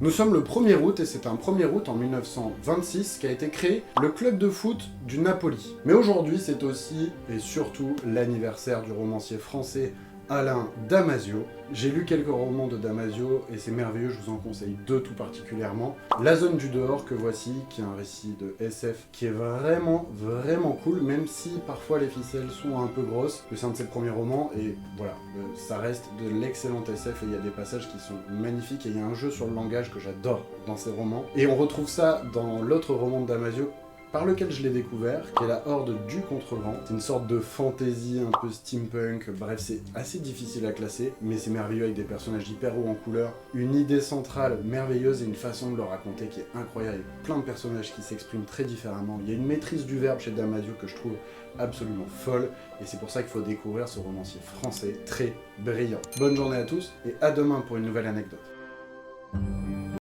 Nous sommes le 1er août et c'est un 1er août en 1926 qu'a été créé le club de foot du Napoli. Mais aujourd'hui c'est aussi et surtout l'anniversaire du romancier français Alain Damasio. J'ai lu quelques romans de Damasio et c'est merveilleux, je vous en conseille deux tout particulièrement. La zone du dehors que voici, qui est un récit de SF qui est vraiment cool, même si parfois les ficelles sont un peu grosses. C'est un de ses premiers romans et voilà, ça reste de l'excellent SF et il y a des passages qui sont magnifiques et il y a un jeu sur le langage que j'adore dans ces romans. Et on retrouve ça dans l'autre roman de Damasio par lequel je l'ai découvert, qui est La Horde du Contrevent. C'est une sorte de fantasy un peu steampunk, bref c'est assez difficile à classer, mais c'est merveilleux avec des personnages hyper hauts en couleur, une idée centrale merveilleuse et une façon de le raconter qui est incroyable, avec plein de personnages qui s'expriment très différemment. Il y a une maîtrise du verbe chez Damasio que je trouve absolument folle, et c'est pour ça qu'il faut découvrir ce romancier français très brillant. Bonne journée à tous, et à demain pour une nouvelle anecdote.